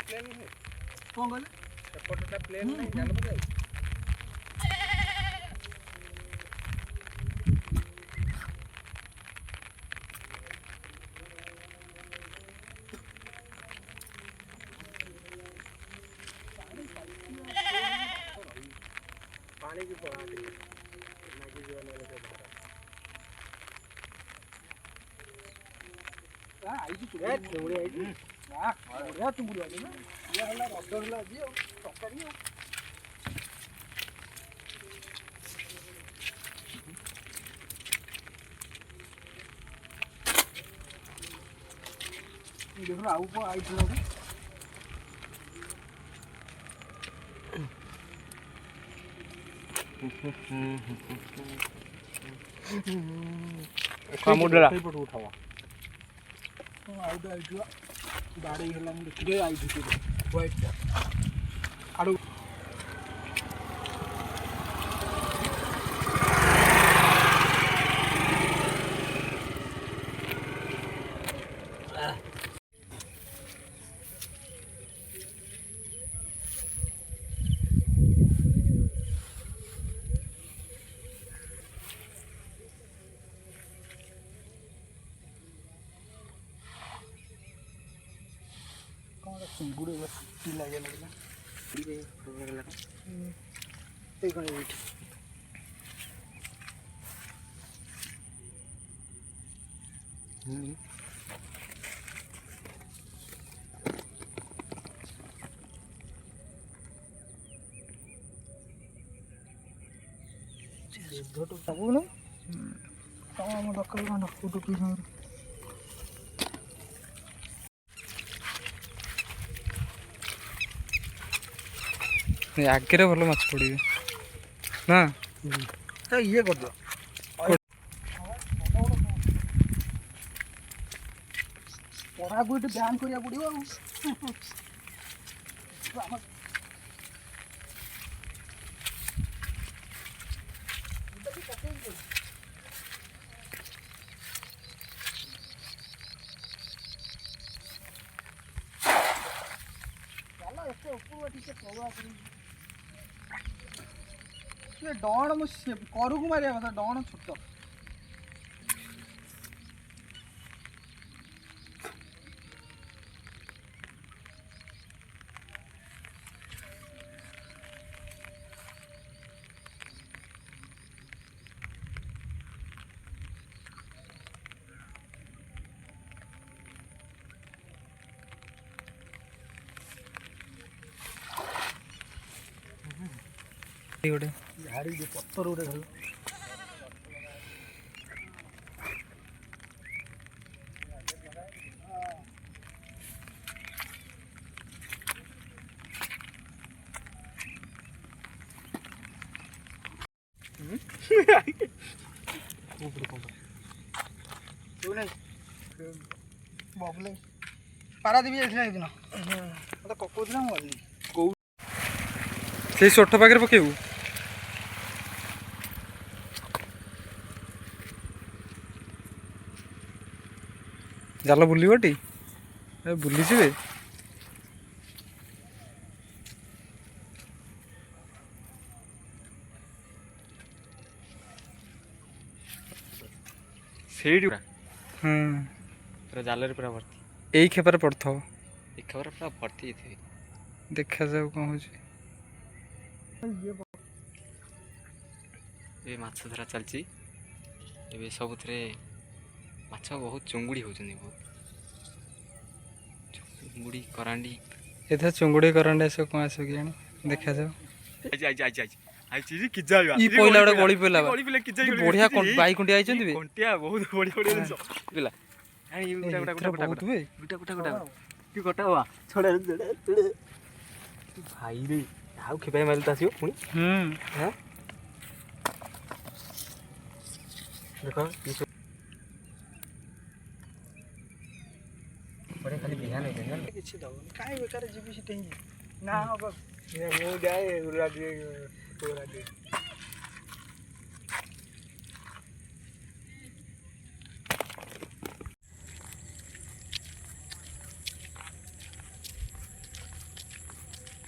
plane है कौन कहले सेपटटा प्लेन नहीं जान पड़े पानी की पड़ा दे ना कि जो वाले के बाहर आ आई की ए केवड़ी आई की आ बढिया चुंगुड़ी आई ना ये हल्ला रस हल्ला जी तरकारी देख लो आउ को आई थलो कामुडला पट उठावा आई बाड़ी हला मु देखि आई थी व्हाइट आडू चिंगुड़ी लगे लगना सब ना कम दरकार फुट पी आगे भल माछ पड़े ना ये कर दो पढ़ा को ध्यान करिया पड़ो डण मुझे करू को मारिया कथा डण छोट गोटे झाड़ी जो पत्थर गोटे गल बबले पारादीप जाइए दिन मत पकौला मुझे से सोठ पाखे पकेबू जाल बुलटी बुली से पूरा जाल पूरा भर्ती यही खेपार पड़थ ये खबर पूरा भर्ती थे देखा जाऊ कौन हो ये माछ धरा चलती ये सब माछ बहुत चुंगुड़ी होचंदी बहुत चुंगुड़ी करांडी एथा चुंगुड़ी करंडे से कौन आस कि देखा जाऊ ई पहिला गोटे गली पहिला बढ़िया बाई कुंडी आइछन्ती कोंटिया बहुत बढ़िया बढ़िया जिंस पिला आनी बहुत बे की गोटा वा छोड़ा भाई रे आउ खेपाई मारता आसियो पुनी हां देखो बड़े खाली बिहान है ना किछि दो काई बेकार जीबी सिटे ना अब मु जाए उला दिए तोरा दे